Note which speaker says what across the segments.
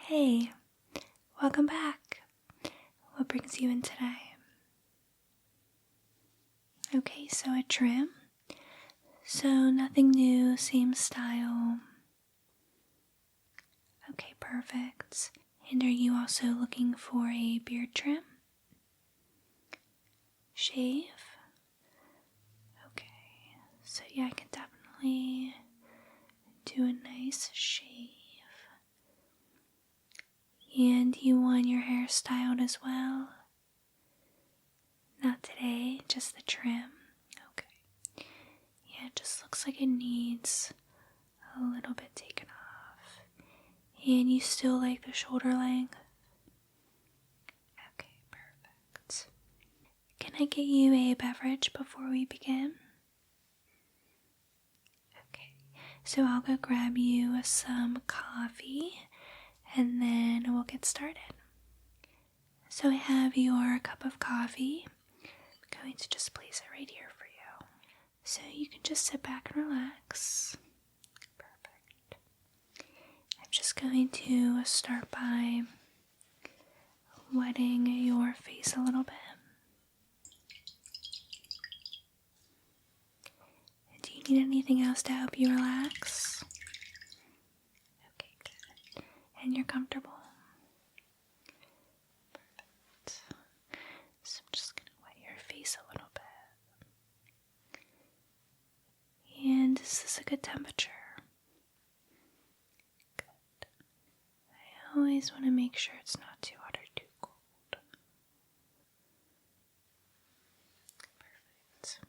Speaker 1: Hey, welcome back. What brings you in today? Okay, so a trim. So nothing new, same style. Okay, perfect. And are you also looking for a beard trim? Shave? Okay, so yeah, I can definitely do a nice shave. And you want your hair styled as well? Not today, just the trim. Okay. Yeah, it just looks like it needs a little bit taken off. And you still like the shoulder length? Okay, perfect. Can I get you a beverage before we begin? Okay, so I'll go grab you some coffee and then we'll get started. So I have your cup of coffee. I'm going to just place it right here for you. So you can just sit back and relax. Perfect. I'm just going to start by wetting your face a little bit. Do you need anything else to help you relax? Okay, good. And you're comfortable? Perfect. So I'm just going to wet your face a little bit. And is this a good temperature? Good. I always want to make sure it's not too hot or too cold. Perfect.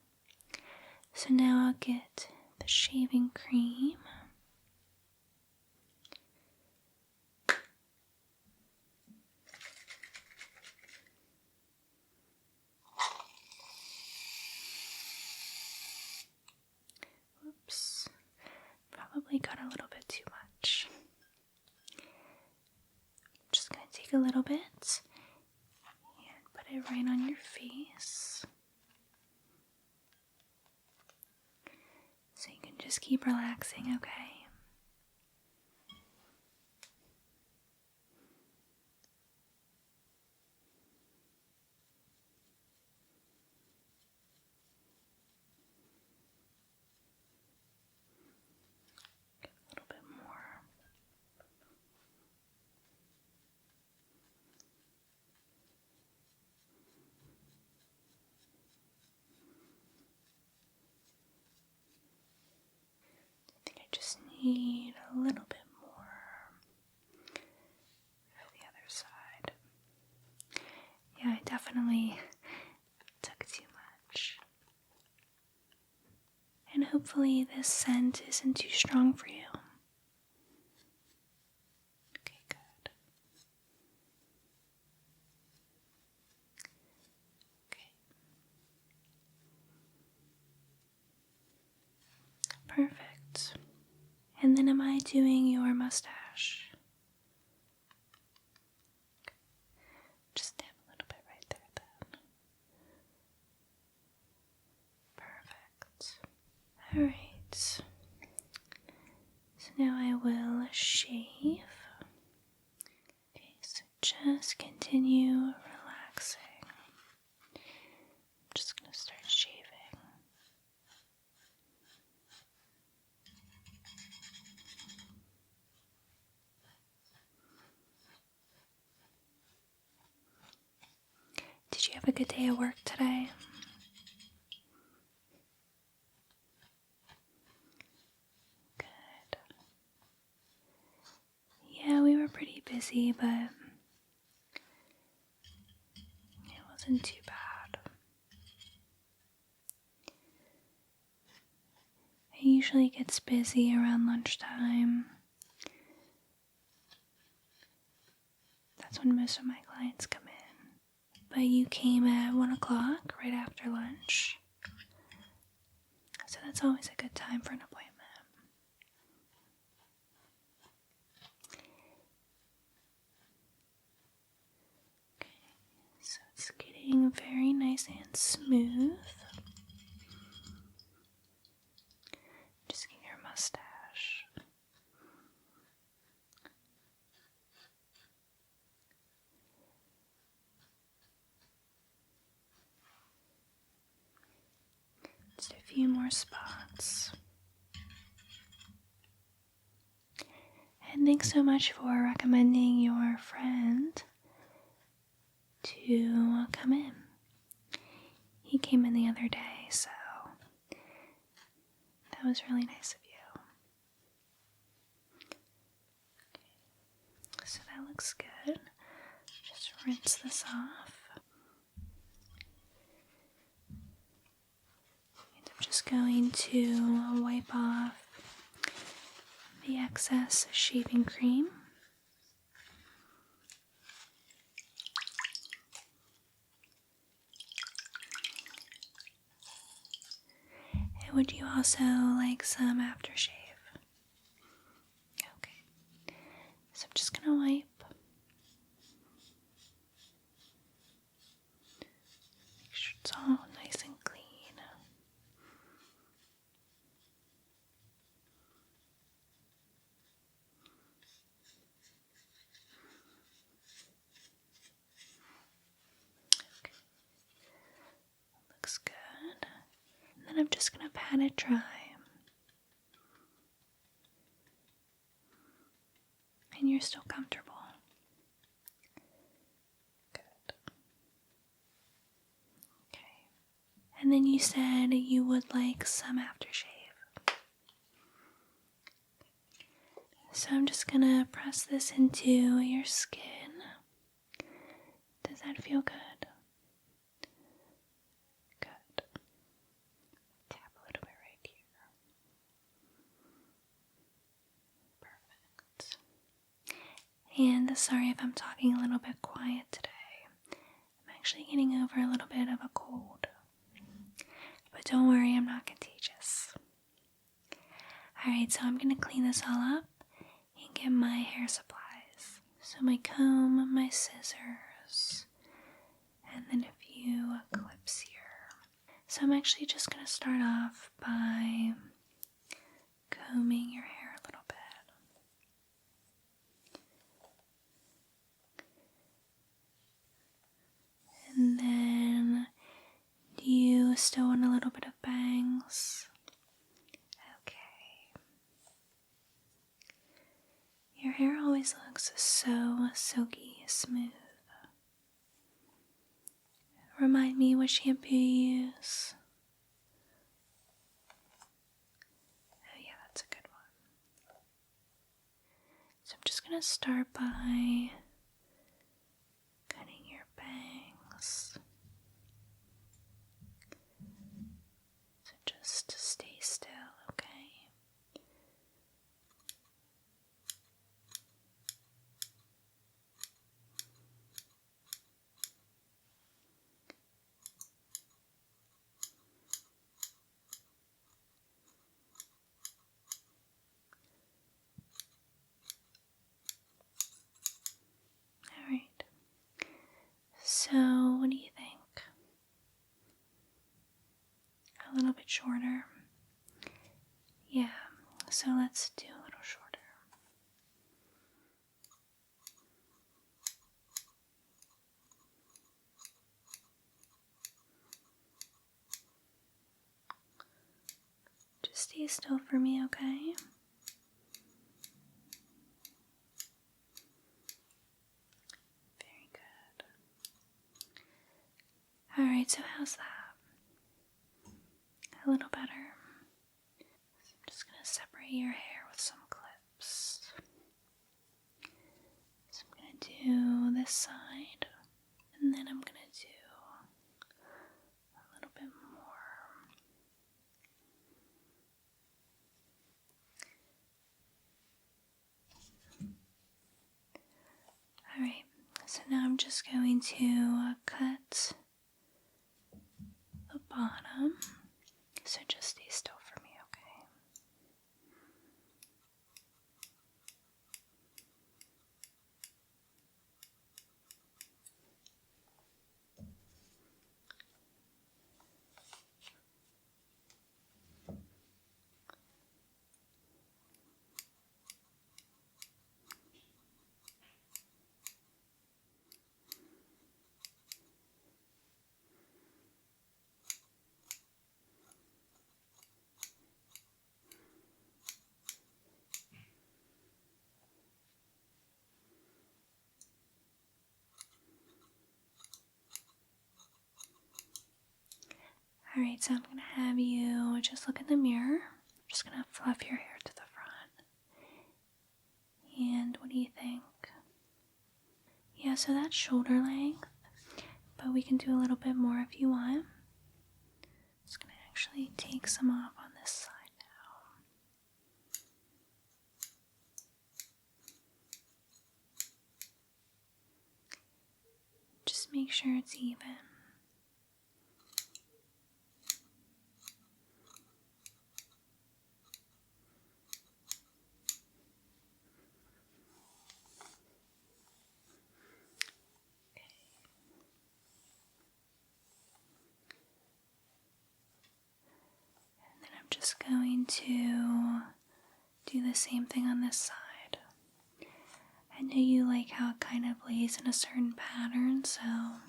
Speaker 1: So now I'll get the shaving cream. Whoops, probably got a little bit too much. I'm just going to take a little bit and put it right on your face. So you can just keep relaxing, okay? A little bit more. I think I just need a little bit more for the other side. Yeah, I definitely took too much. And hopefully this scent isn't too strong for you. Okay, good. Okay. Perfect. And then am I doing your mustache? Okay. Just dab a little bit right there then. Perfect. Alright. So now I will shave. Okay, so just continue relaxing. I'm just going to start shaving. Did you have a good day at work today? Good. Yeah, we were pretty busy, but it wasn't too bad. It usually gets busy around lunchtime. That's when most of my clients come in. But you came at 1 o'clock, right after lunch. So that's always a good time for an appointment. Okay, so it's getting very nice and smooth. Just get your mustache. few more spots. And thanks so much for recommending your friend to come in. He came in the other day, so that was really nice of you. Okay. So that looks good. Just rinse this off. And I'm just going to wipe off the excess shaving cream. And would you also like some aftershave? Okay. So I'm just gonna wipe. Make sure it's all nice and clean. Looks good. And then I'm just going to pat it dry. And you're still comfortable. Good. Okay. And then you said you would like some aftershave. So I'm just going to press this into your skin. Does that feel good? Good. Tap a little bit right here. Perfect. And sorry if I'm talking a little bit quiet today. I'm actually getting over a little bit of a cold. But don't worry, I'm not contagious. Alright, so I'm going to clean this all up and get my hair supplies. So my comb, my scissors, and then a few clips here. So I'm actually just going to start off by combing your hair a little bit. And then, do you still want a little bit of bangs? Okay. Your hair always looks so silky smooth. Remind me what shampoo you use. Oh yeah, that's a good one. So I'm just going to start by cutting your bangs. So just stay still, okay? Alright. So, what do you think? A little bit shorter? Yeah, so let's do a little shorter. Just stay still for me, okay? Very good. Alright, so how's that? A little better. So I'm just going to separate your hair with some clips. So I'm going to do this side, and then I'm going to do a little bit more. Alright, so now I'm just going to cut the bottom. So just stay still for me, okay? Alright, so I'm going to have you just look in the mirror. I'm just going to fluff your hair to the front. And what do you think? Yeah, so that's shoulder length, but we can do a little bit more if you want. I'm just going to actually take some off on this side now. Just make sure it's even. I'm just going to do the same thing on this side. I know you like how it kind of lays in a certain pattern, so I'm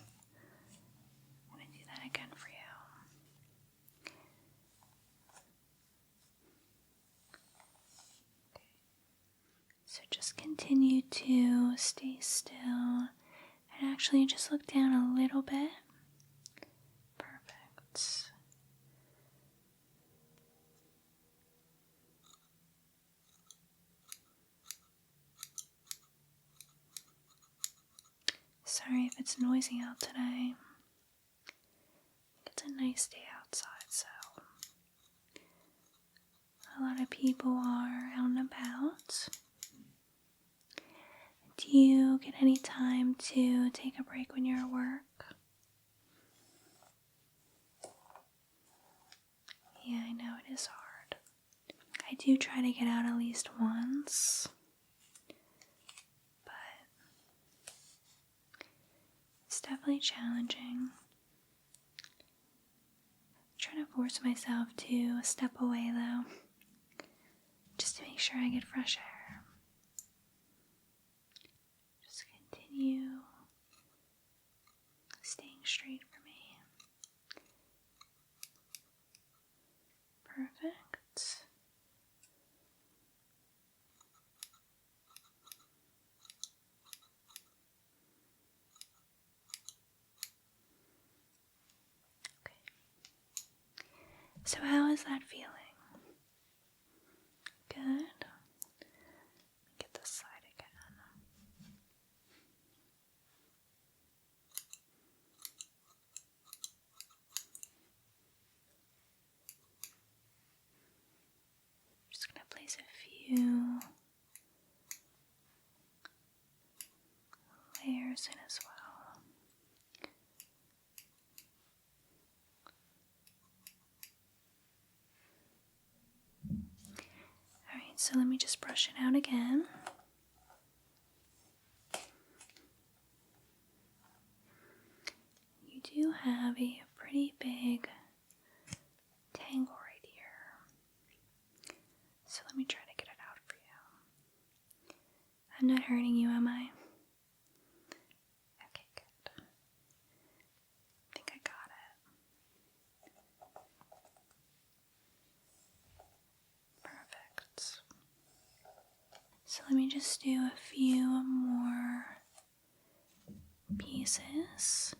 Speaker 1: going to do that again for you. Okay. So just continue to stay still and actually just look down a little bit. Perfect. Sorry if it's noisy out today. It's a nice day outside, so a lot of people are out and about. Do you get any time to take a break when you're at work? Yeah, I know it is hard. I do try to get out at least once. It's definitely challenging. I'm trying to force myself to step away though, just to make sure I get fresh air. Just continue staying straight for me. Perfect. So how is that feeling? Good. Let me get this side again. I'm just going to place a few layers in as well. So let me just brush it out again. You do have a pretty big tangle right here. So let me try to get it out for you. I'm not hurting you, am I? Okay, good. I think I got it. Perfect. So let me just do a few more pieces,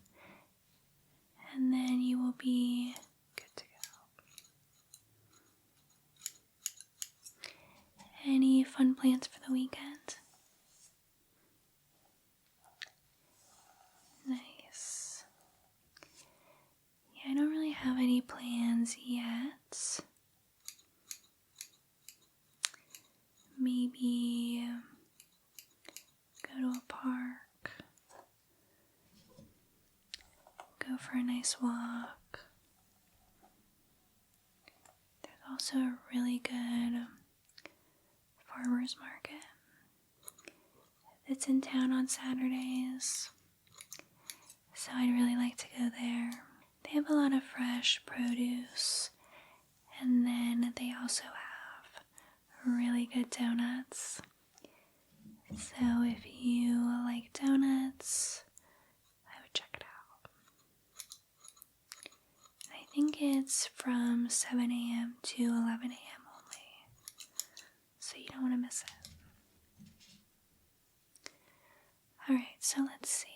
Speaker 1: and then you will be good to go. Any fun plans for the weekend? Nice. Yeah, I don't really have any plans yet. Maybe go to a park, go for a nice walk. There's also a really good farmer's market. It's in town on Saturdays, so I'd really like to go there. They have a lot of fresh produce, and then they also have really good donuts. So if you like donuts, I would check it out. I think it's from 7 a.m. to 11 a.m. only, so you don't want to miss it. Alright, so let's see.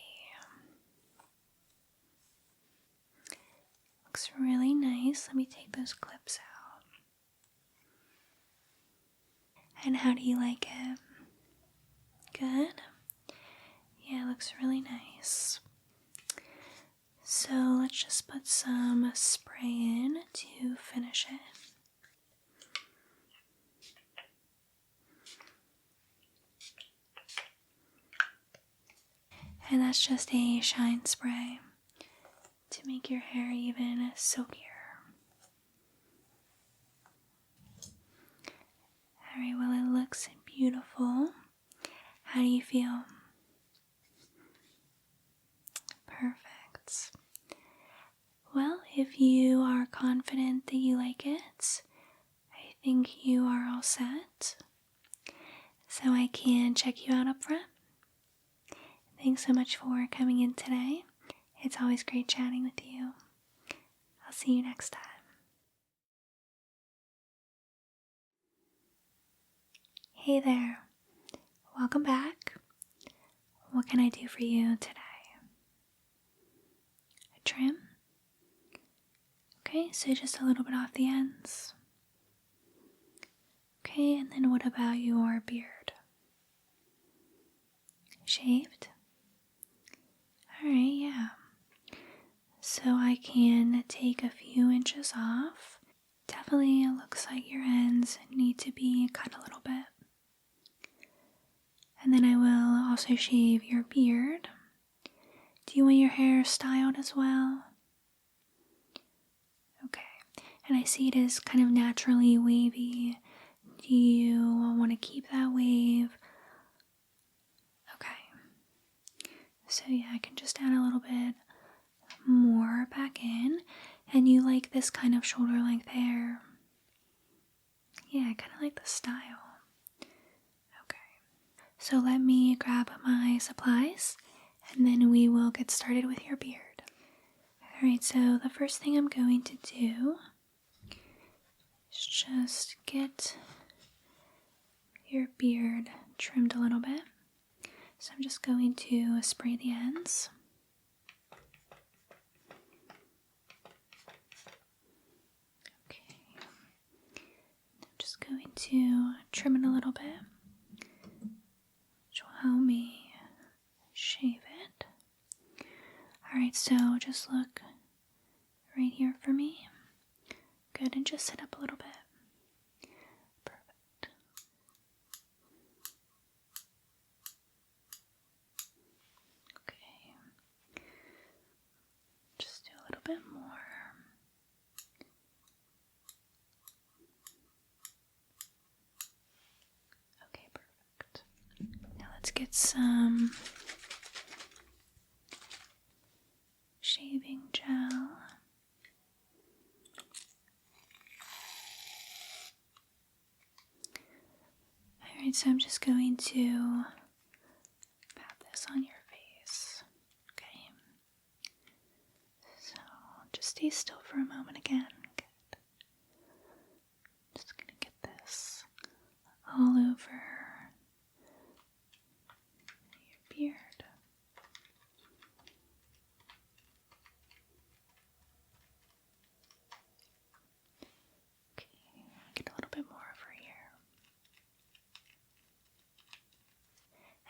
Speaker 1: Looks looks really nice. Let me take those clips out. And how do you like it? Good? Yeah, it looks really nice. So let's just put some spray in to finish it. And that's just a shine spray to make your hair even silkier. Alright, well, it looks beautiful. How do you feel? Perfect. Well, if you are confident that you like it, I think you are all set. So I can check you out up front. Thanks so much for coming in today. It's always great chatting with you. I'll see you next time. Hey there. Welcome back. What can I do for you today? A trim? Okay, so just a little bit off the ends. Okay, and then what about your beard? Shaved? Alright, yeah. So I can take a few inches off. Definitely it looks like your ends need to be cut a little bit. And then I will also shave your beard. Do you want your hair styled as well? Okay. And I see it is kind of naturally wavy. Do you want to keep that wave? Okay. So yeah, I can just add a little bit more back in. And you like this kind of shoulder length hair? Yeah, I kind of like the style. So let me grab my supplies and then we will get started with your beard. Alright, so the first thing I'm going to do is just get your beard trimmed a little bit. So I'm just going to spray the ends. Okay. I'm just going to trim it a little bit. Help me shave it. Alright, so just look right here for me. Good, and just sit up a little bit. Perfect. Okay. Just do a little bit more. Okay, perfect. Now let's get some shaving gel. Alright, so I'm just going to pat this on your face. Okay. So just stay still for a moment again. Good. Just gonna get this all over beard. Okay, get a little bit more over here.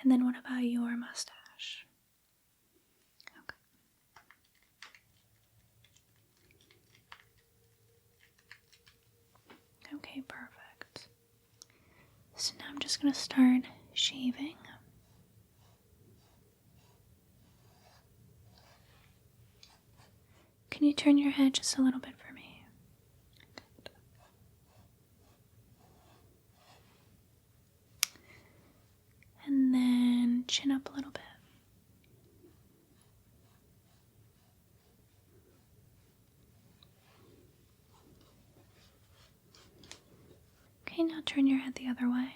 Speaker 1: And then what about your mustache? Okay. Okay, perfect. So now I'm just going to start shaving. Can you turn your head just a little bit for me? Good. And then chin up a little bit. Okay, now turn your head the other way.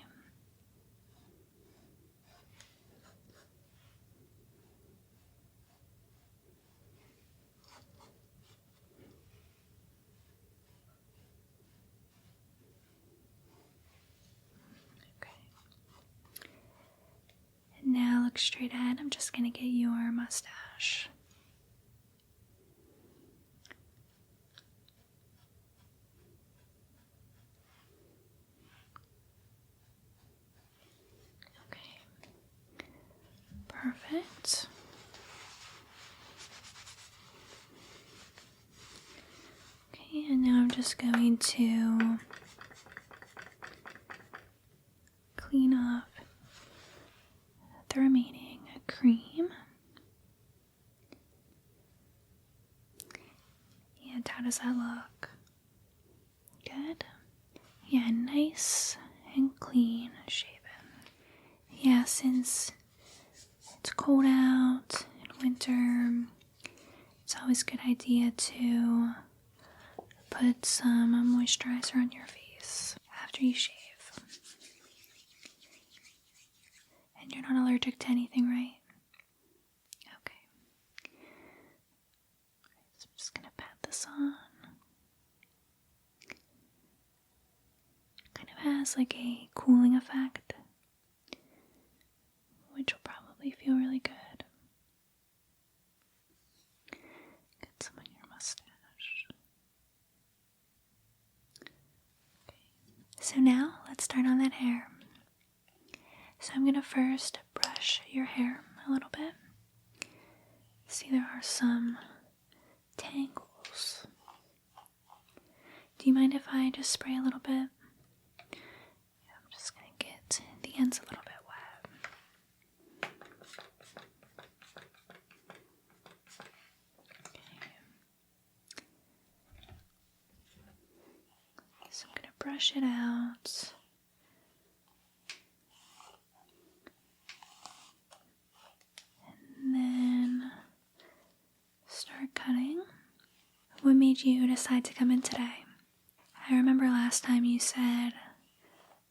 Speaker 1: Now look straight ahead. I'm just going to get your mustache. just going to clean up the remaining cream. And how does that look? Good. Yeah, nice and clean shaven. Yeah, since it's cold out in winter, it's always a good idea to put some moisturizer on your face after you shave. And you're not allergic to anything, right? Okay. So I'm just going to pat this on. Kind of has like a cooling effect, which will probably feel really good. Get some on your mustache. Okay. So now let's start on that hair. So I'm going to first brush your hair a little bit. See, there are some tangles. Do you mind if I just spray a little bit? Yeah, I'm just going to get the ends a little bit wet. Okay. So I'm going to brush it out. And then start cutting. What made you decide to come in today? I remember last time you said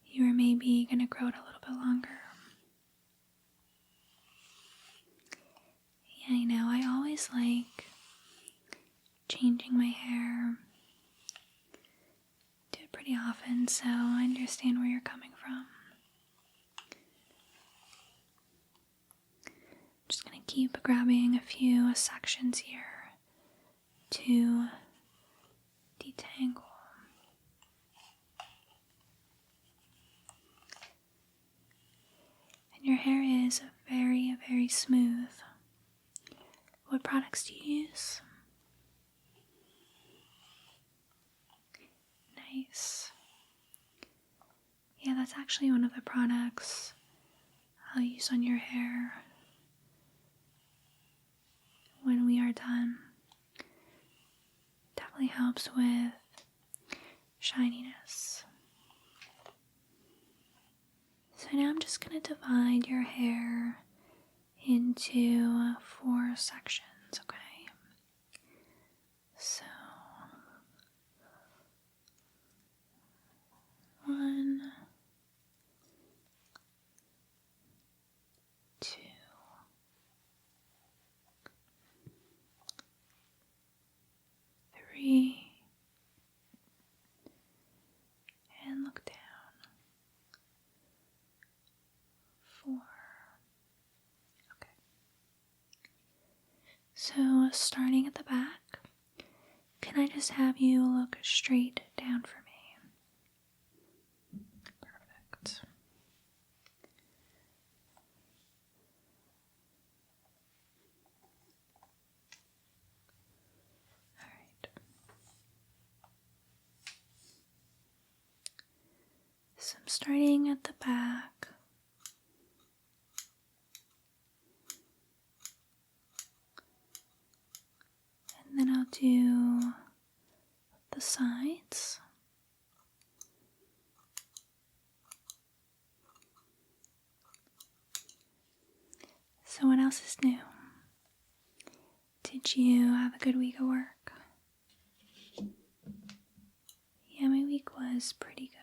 Speaker 1: you were maybe going to grow it a little bit longer. Yeah, I know. I always like changing my hair. Do it pretty often, so I understand where you're coming from. Just going to keep grabbing a few sections here to detangle. And your hair is very, very smooth. What products do you use? Nice. Yeah, that's actually one of the products I'll use on your hair when we are done. Definitely helps with shininess. So now I'm just going to divide your hair into 4 sections, okay? So 1, 2, 3, and look down. 4. Okay. So starting at the back, can I just have you look straight down for me? Perfect. Alright. So I'm starting at the back. And then I'll do the sides. So what else is new? Did you have a good week of work? Yeah, my week was pretty good.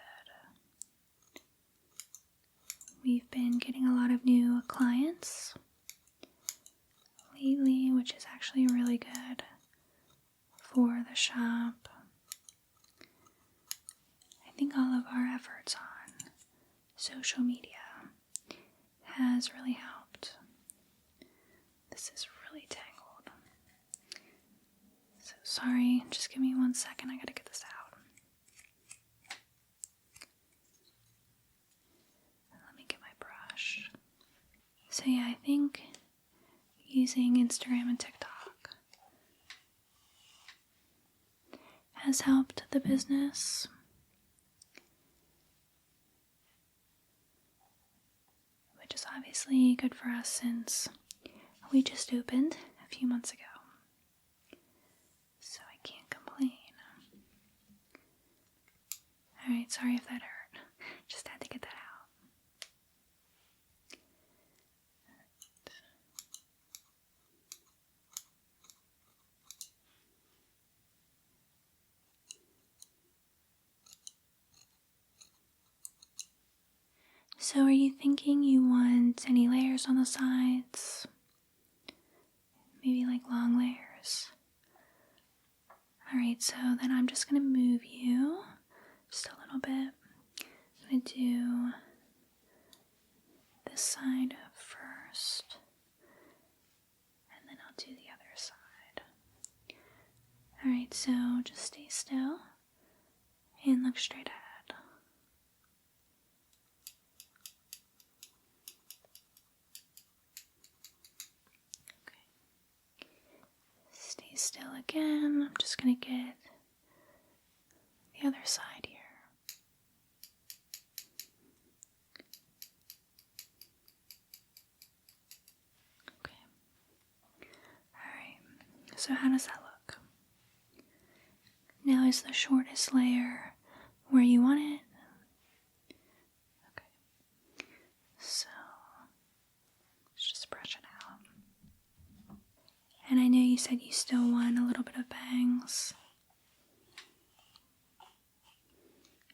Speaker 1: We've been getting a lot of new clients lately, which is actually really good for the shop. I think all of our efforts on social media has really helped. This is really tangled. So sorry, just give me 1 second, I gotta get this out. Let me get my brush. So yeah, I think using Instagram and TikTok has helped the business. Which is obviously good for us since we just opened a few months ago. So I can't complain. Alright, sorry if that hurt. Just had to get that out. So are you thinking you want any layers on the sides? Maybe like long layers. Alright, so then I'm just going to move you just a little bit. I'm going to do this side first, and then I'll do the other side. Alright, so just stay still and look straight ahead. Stay still again. I'm just going to get the other side here. Okay. Alright, so how does that look? Now is the shortest layer where you want it? Okay. So, let's just brush it out. And I know you said you still want a little bit of bangs.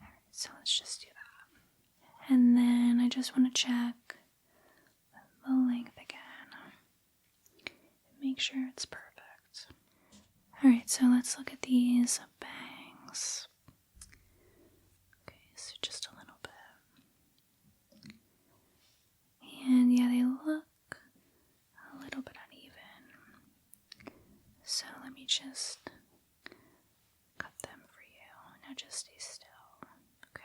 Speaker 1: Alright, so let's just do that. And then I just want to check the length again. Make sure it's perfect. Alright, so let's look at these bangs. Okay, so just a little bit. And yeah, they look a little bit uneven. So let me just cut them for you. Now just stay still. Okay.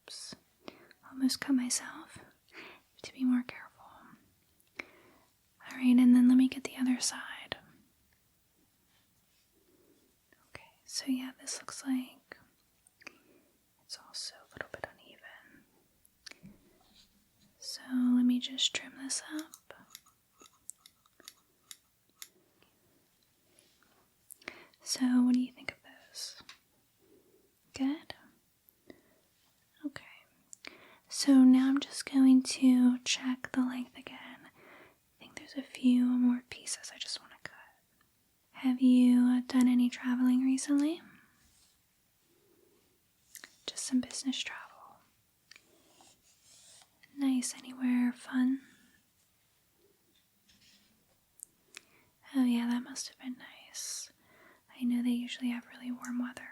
Speaker 1: Oops. Almost cut myself. To be more careful. Alright, and then let me get the other side. Okay, so yeah, this looks like it's also a little bit uneven. So let me just trim this up. So what do you think of this? Good? Okay. So now I'm just going to check the length again. I think there's a few more pieces I just want to cut. Have you done any traveling recently? Just some business travel. Nice. Anywhere fun? Oh yeah, that must have been nice. I know they usually have really warm weather,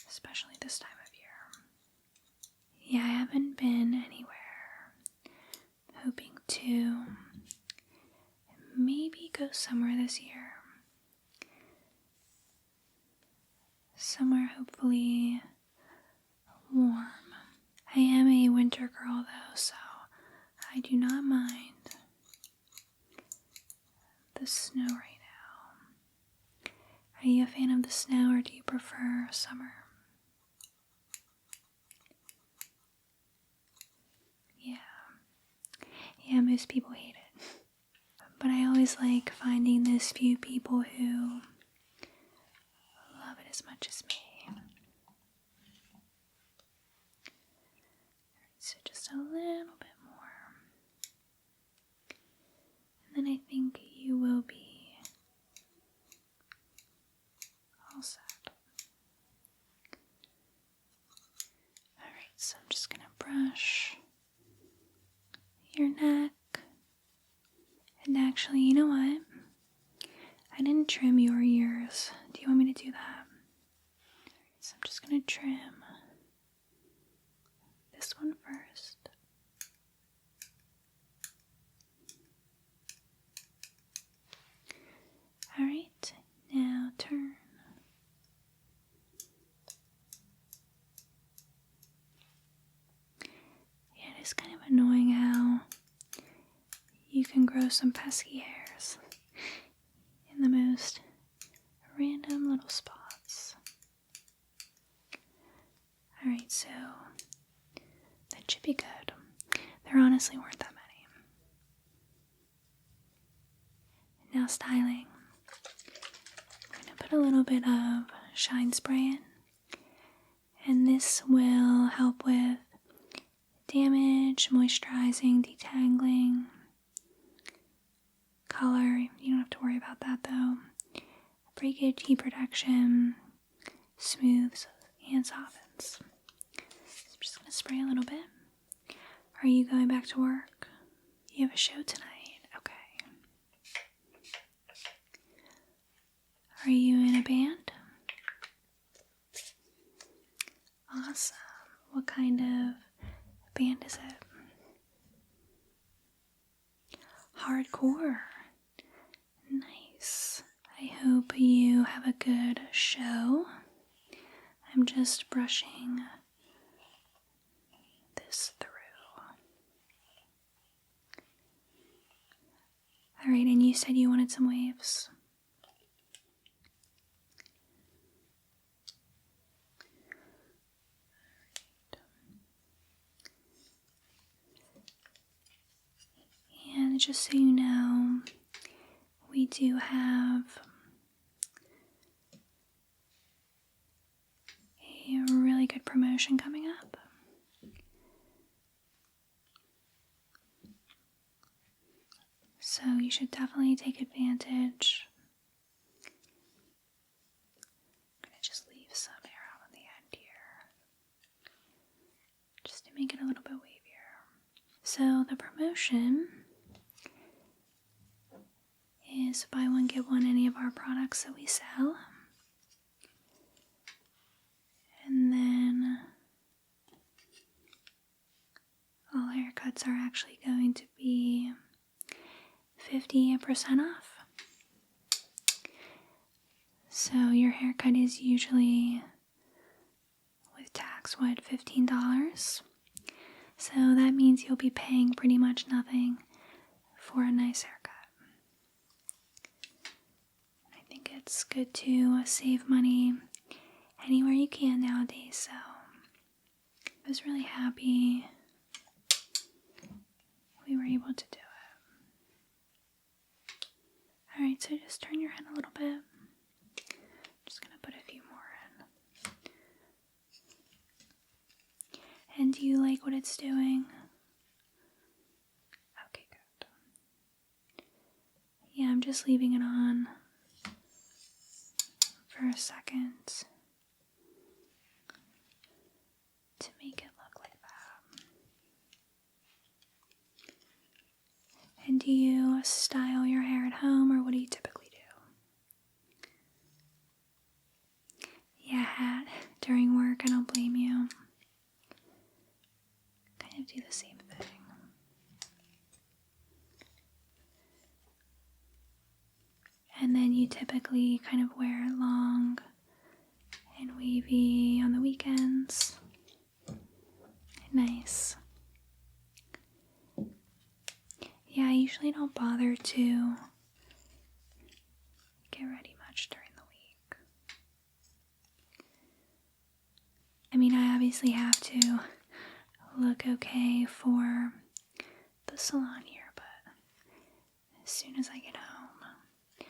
Speaker 1: especially this time of year. Yeah, I haven't been anywhere. Hoping to maybe go somewhere this year. Somewhere hopefully warm. I am a winter girl though, so I do not mind the snow right now. Are you a fan of the snow or do you prefer summer? Yeah, most people hate it. But I always like finding those few people who love it as much as me. So just a little bit more. And then I think you will be all set. Alright, so I'm just going to brush your neck. And actually, you know what? I didn't trim your ears. Do you want me to do that? So I'm just going to trim this one first. Alright, now turn. Yeah, it is kind of annoying grow some pesky hairs in the most random little spots. Alright, so that should be good. There honestly weren't that many. Now styling. I'm going to put a little bit of shine spray in, and this will help with damage, moisturizing, detangling, color. You don't have to worry about that though. Breakage, heat protection, smooths, and softens. So I'm just going to spray a little bit. Are you going back to work? You have a show tonight. Okay. Are you in a band? Awesome. What kind of band is it? Hardcore. Nice. I hope you have a good show. I'm just brushing this through. Alright, and you said you wanted some waves. And just so you know, we do have a really good promotion coming up. So you should definitely take advantage. I'm going to just leave some hair out on the end here, just to make it a little bit wavier. So the promotion is buy one, get one, any of our products that we sell. And then all haircuts are actually going to be 50% off. So your haircut is usually, with tax, $15? So that means you'll be paying pretty much nothing for a nice haircut. I think it's good to save money anywhere you can nowadays, so I was really happy we were able to do it. Alright, so just turn your head a little bit. I'm just going to put a few more in. And do you like what it's doing? Okay, good. Yeah, I'm just leaving it on for a second to make it look like that. And do you style your hair at home, or what do you typically do? Yeah, hat during work, I don't blame you. Kind of do the same thing. And then you typically kind of wear it long and wavy on the weekends. Nice. Yeah, I usually don't bother to get ready much during the week. I mean, I obviously have to look okay for the salon here, but as soon as I get home,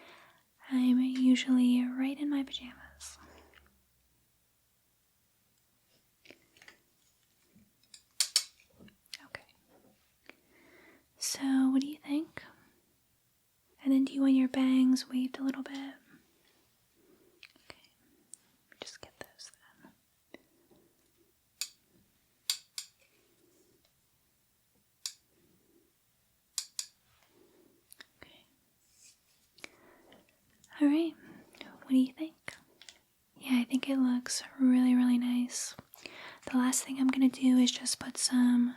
Speaker 1: I'm usually right in my pajamas. Okay. So, what do you think? And then do you want your bangs waved a little bit? Okay. Let me just get those then. Okay. Alright. What do you think? Yeah, I think it looks really, really nice. The last thing I'm going to do is just put some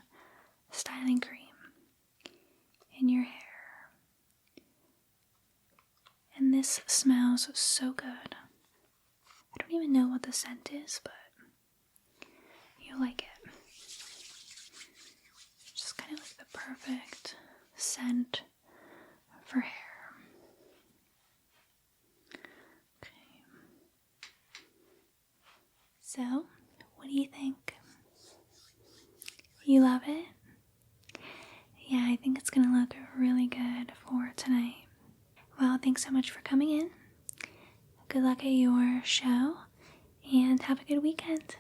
Speaker 1: styling cream in your hair. And this smells so good. I don't even know what the scent is, but you'll like it. Just kind of like the perfect scent for hair. Okay. So, what do you think? You love it? Yeah, I think it's gonna look really good for tonight. Well, thanks so much for coming in. Good luck at your show, and have a good weekend.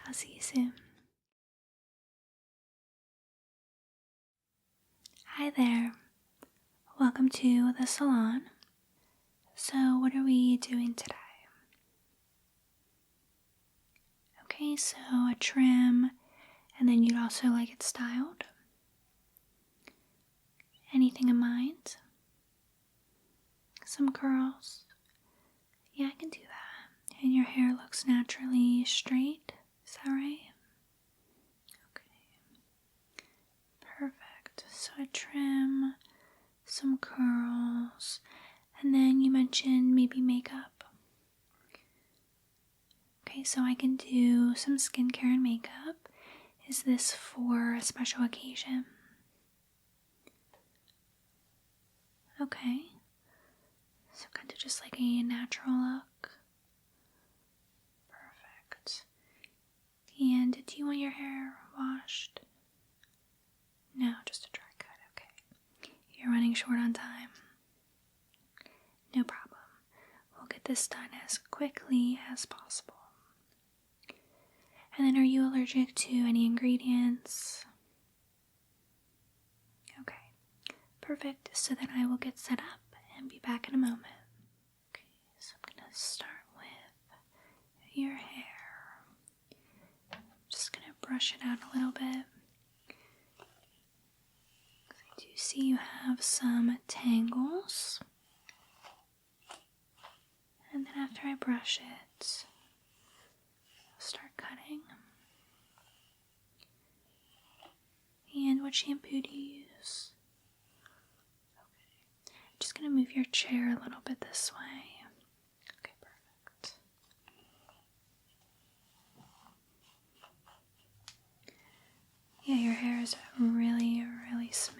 Speaker 1: I'll see you soon. Hi there. Welcome to the salon. So, what are we doing today? Okay, so a trim, and then you'd also like it styled. Anything in mind? Some curls? Yeah, I can do that. And your hair looks naturally straight, is that right? Okay. Perfect. So a trim, some curls, and then you mentioned maybe makeup. Okay, so I can do some skincare and makeup. Is this for a special occasion? Okay. So kind of just like a natural look. Perfect. And do you want your hair washed? No, just a dry cut, okay. You're running short on time. No problem. We'll get this done as quickly as possible. And then are you allergic to any ingredients? Okay, perfect. So then I will get set up and be back in a moment. Okay, so I'm going to start with your hair. Just going to brush it out a little bit. I do see you have some tangles. And then after I brush it, I'll start cutting. And what shampoo do you use? Okay. I'm just going to move your chair a little bit this way. Okay, perfect. Yeah, your hair is really, really smooth.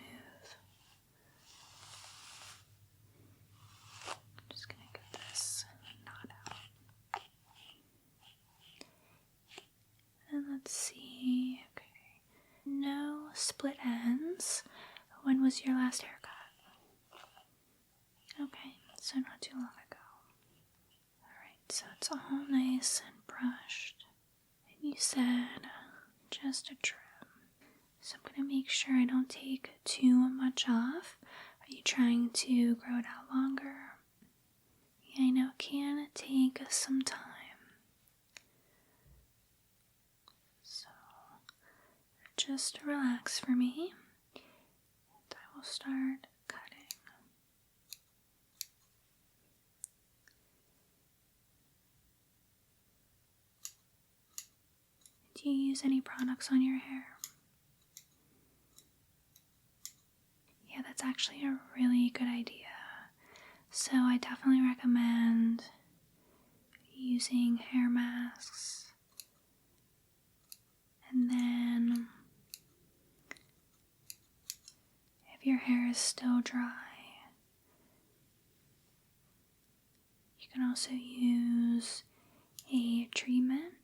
Speaker 1: I'm just going to get this knot out. And let's see. Okay. No split ends. When was your last haircut? Okay, so not too long ago. Alright, so it's all nice and brushed. And you said just a trim. So I'm going to make sure I don't take too much off. Are you trying to grow it out longer? Yeah, I know it can take some time. So just relax for me. And I will start cutting. Do you use any products on your hair? Yeah, that's actually a really good idea. So I definitely recommend using hair masks. And then if your hair is still dry, you can also use a treatment.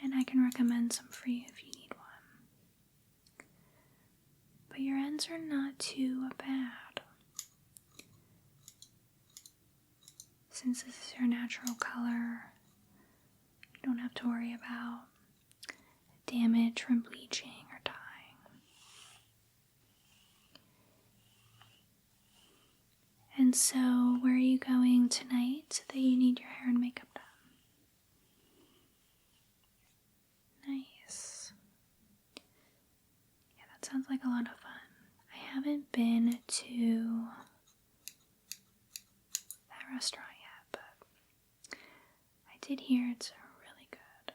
Speaker 1: And I can recommend some for you if you need one. But your ends are not too bad. Since this is your natural color, you don't have to worry about damage from bleaching or dyeing. And so, where are you going tonight that you need your hair and makeup done? Nice. Yeah, that sounds like a lot of fun. I haven't been to that restaurant yet, but I did hear it's really good.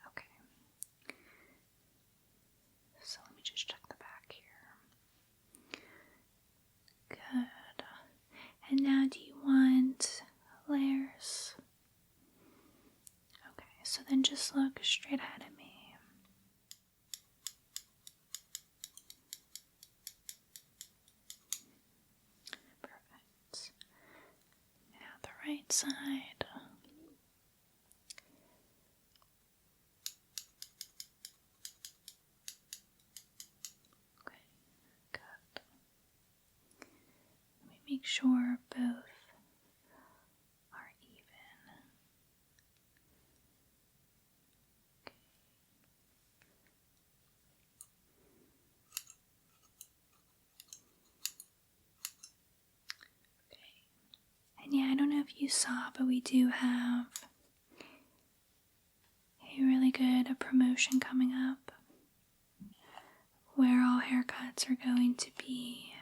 Speaker 1: Okay. So let me just check the back here. Good. And now do you want layers? Okay, so then just look straight ahead at me. right side. Okay, good. Let me make sure both are even. And yeah, I don't know if you saw, but we do have a really good promotion coming up where all haircuts are going to be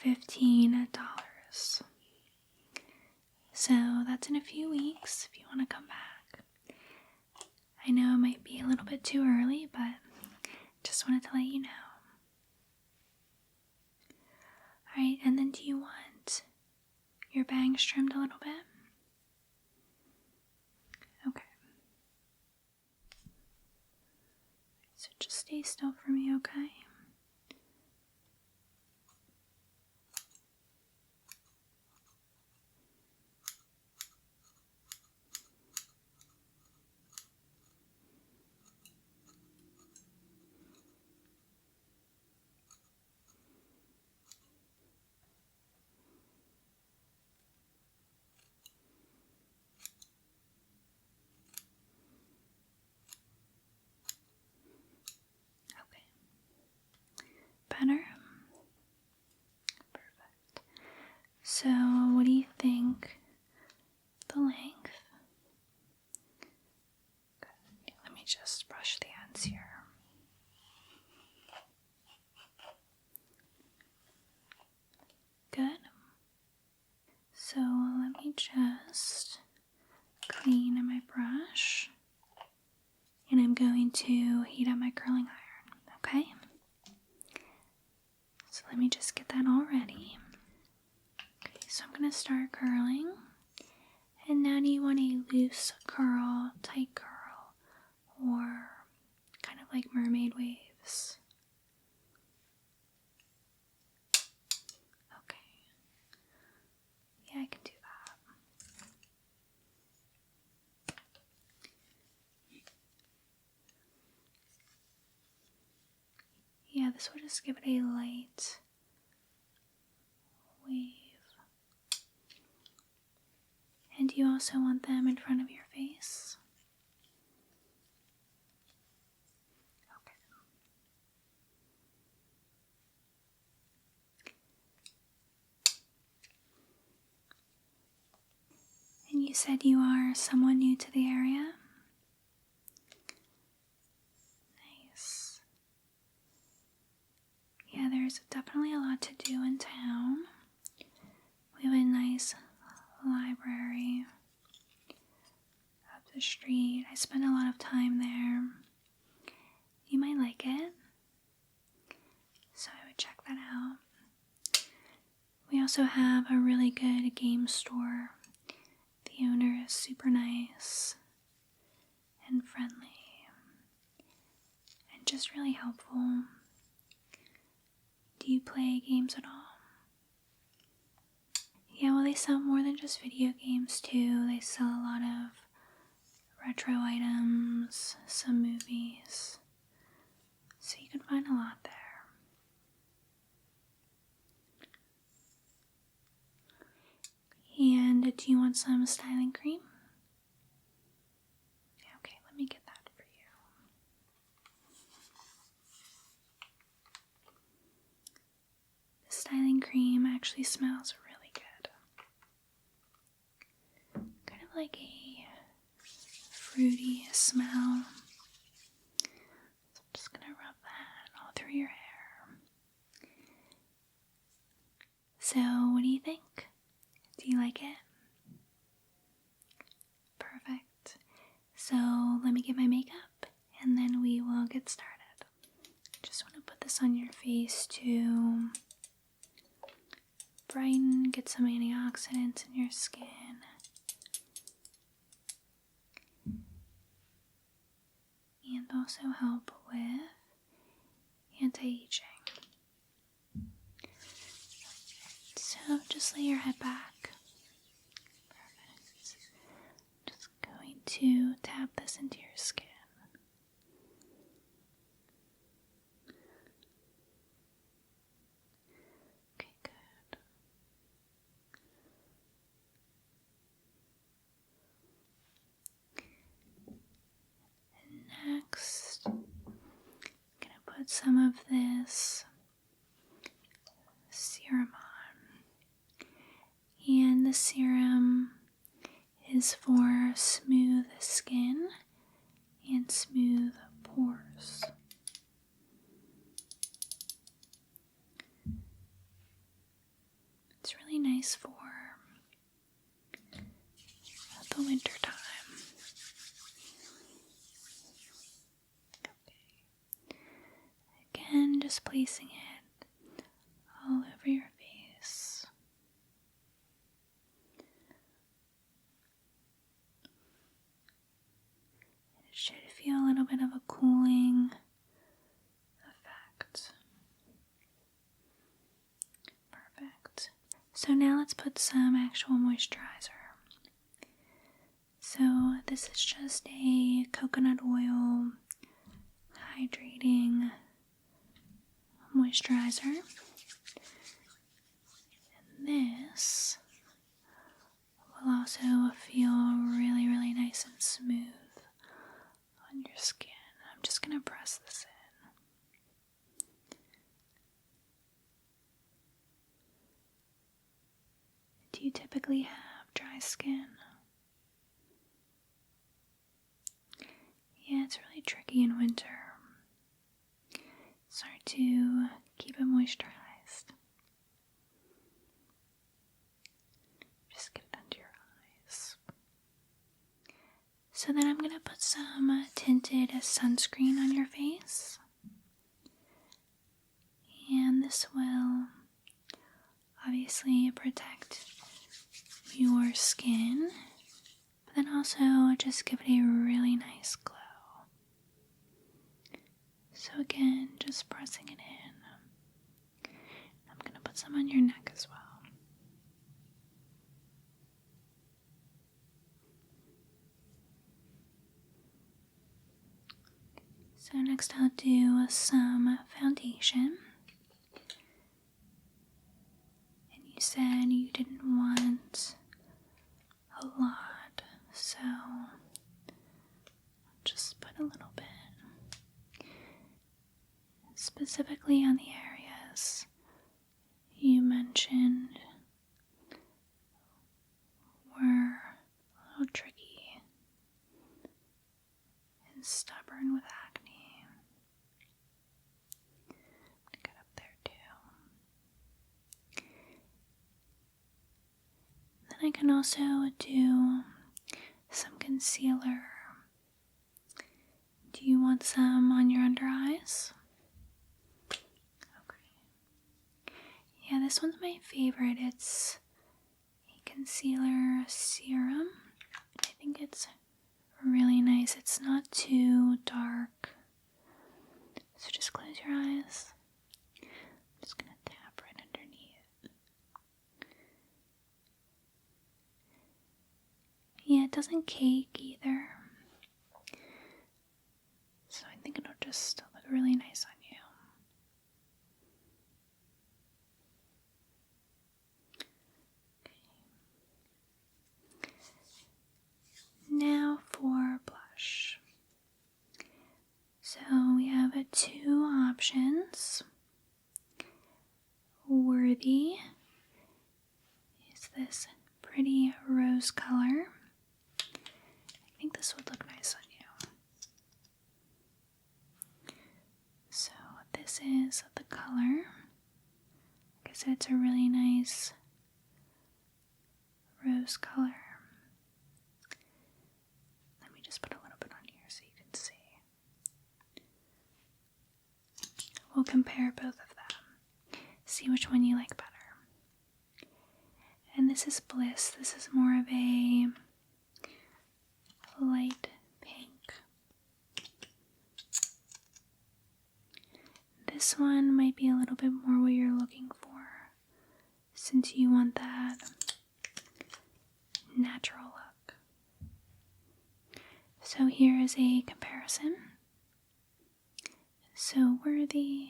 Speaker 1: $15. So that's in a few weeks if you want to come back. I know it might be a little bit too early, but just wanted to let you know. Alright, and then do you want your bangs trimmed a little bit? Okay. So just stay still for me, okay? Better? Perfect. So, what do you think the length? Good. Let me just brush the ends here. Good. So, let me just clean my brush. And I'm going to heat up my curling iron, okay? So let me just get that all ready. Okay, so I'm going to start curling. And now do you want a loose curl, tight curl, or kind of like mermaid waves? Okay. Yeah, I can do that. Yeah, this will just give it a light wave. And do you also want them in front of your face? Okay. And you said you are someone new to the area? Nice. Yeah, there's definitely a lot to do in town. We have a nice library up the street. I spend a lot of time there. You might like it, so I would check that out. We also have a really good game store. The owner is super nice and friendly and just really helpful. Do you play games at all? Yeah, well, they sell more than just video games too. They sell a lot of retro items, some movies. So you can find a lot there. And do you want some styling cream? Yeah, okay, let me get that for you. The styling cream actually smells really good. Kind of like a fruity smell. So I'm just gonna rub that all through your hair. So, what do you think? Do you like it? Perfect. So, let me get my makeup and then we will get started. Just want to put this on your face to brighten, get some antioxidants in your skin. And also help with anti-aging. So just lay your head back. Perfect. to tap this into your skin. Okay, good. And next, I'm going to put some of this serum on. And the serum is for smooth skin and smooth pores. It's really nice for the winter time. Okay. Again, just placing it all over your face. It should feel a little bit of a cooling effect. Perfect. So now let's put some actual moisturizer. So this is just a coconut oil hydrating moisturizer. And this will also feel really, really nice and smooth on your skin. I'm just going to press this in. Do you typically have dry skin? Yeah, it's really tricky in winter. It's hard to keep it moisturized. Just get it under your eyes. So then I'm going to put some tinted sunscreen on your face. And this will obviously protect your skin, but then also just give it a really nice glow. So again, just pressing it in. I'm going to put some on your neck as well. So next I'll do some foundation. And you said you didn't want a lot, so I'll just put a little bit. Specifically on the areas you mentioned were a little tricky and stubborn with acne. I'm gonna get up there too. Then I can also do some concealer. Do you want some on your under eyes? Yeah, this one's my favorite. It's a concealer serum. I think it's really nice. It's not too dark. So just close your eyes. I'm just going to tap right underneath. Yeah, it doesn't cake either. So I think it'll just look really nice on you. Now for blush. So we have two options. Worthy is this pretty rose color. I think this would look nice on you. So this is the color. Like I said, it's a really nice rose color. Just put a little bit on here so you can see. We'll compare both of them. See which one you like better. And this is Bliss. This is more of a light pink. This one might be a little bit more what you're looking for, since you want that natural look. So here is a comparison. So Worthy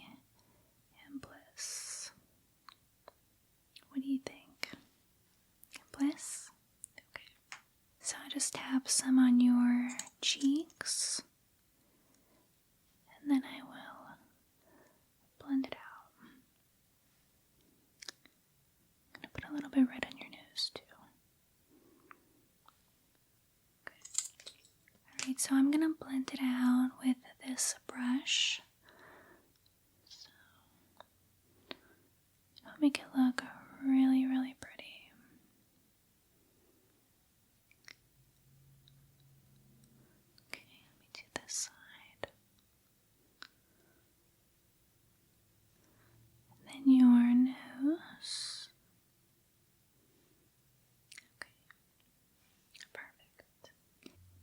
Speaker 1: and Bliss. What do you think? Bliss? Okay. So I just tap some on your cheeks. And then I will blend it out. I'm going to put a little bit red on your nose too. Alright, so I'm going to blend it out with this brush. So, it'll make it look really, really pretty. Okay, let me do this side. And then your nose. Okay, perfect.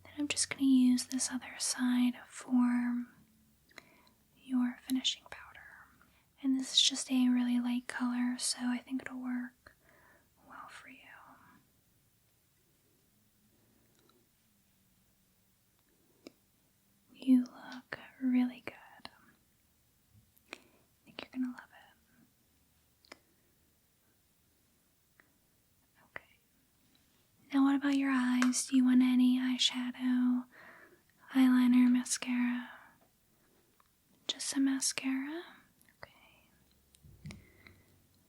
Speaker 1: Then I'm just going to use this other side for your finishing powder. And this is just a really light color, so I think it'll work well for you. You look really good. I think you're gonna love it. Okay. Now what about your eyes? Do you want any eyeshadow, eyeliner, mascara? Just some mascara? Okay.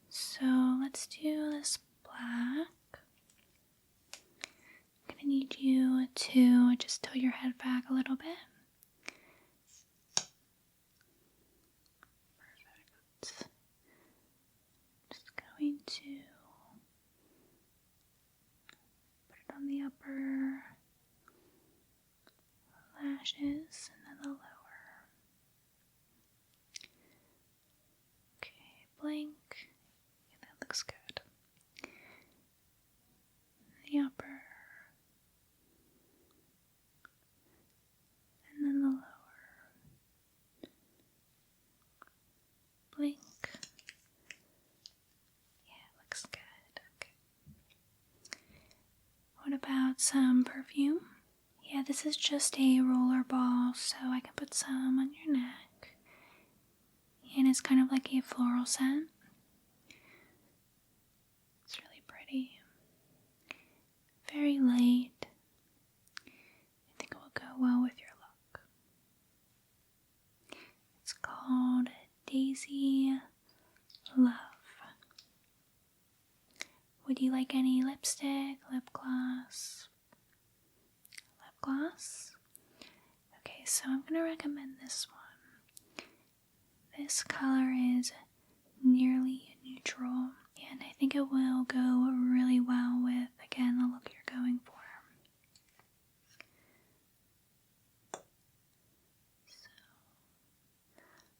Speaker 1: So let's do this black. I'm gonna need you to just tilt your head back a little bit. Perfect. Just going to put it on the upper lashes and then the lower. Okay, blink. Yeah, that looks good. The upper. And then the lower. Blink. Yeah, it looks good. Okay. What about some perfume? Yeah, this is just a roller ball, so I can put some on your neck. And it's kind of like a floral scent. It's really pretty. Very light. I think it will go well with your look. It's called Daisy Love. Would you like any lipstick, lip gloss? Lip gloss? Okay, so I'm going to recommend this one. This color is nearly neutral, and I think it will go really well with, again, the look you're going for. So,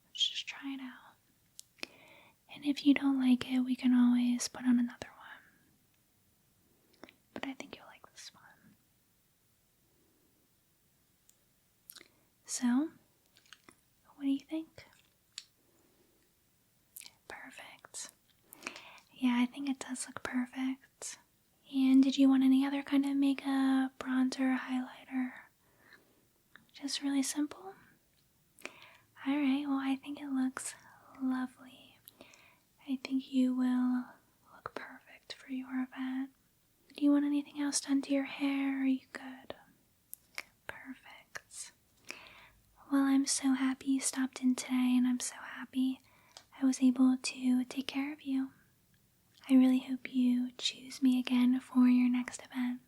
Speaker 1: let's just try it out. And if you don't like it, we can always put on another one. But I think you'll like this one. So, what do you think? Perfect. Yeah, I think it does look perfect. And did you want any other kind of makeup, bronzer, highlighter? Just really simple? Alright, well I think it looks lovely. I think you will look perfect for your event. Do you want anything else done to your hair? Are you good? Perfect. Well, I'm so happy you stopped in today, and I'm so happy I was able to take care of you. I really hope you choose me again for your next event.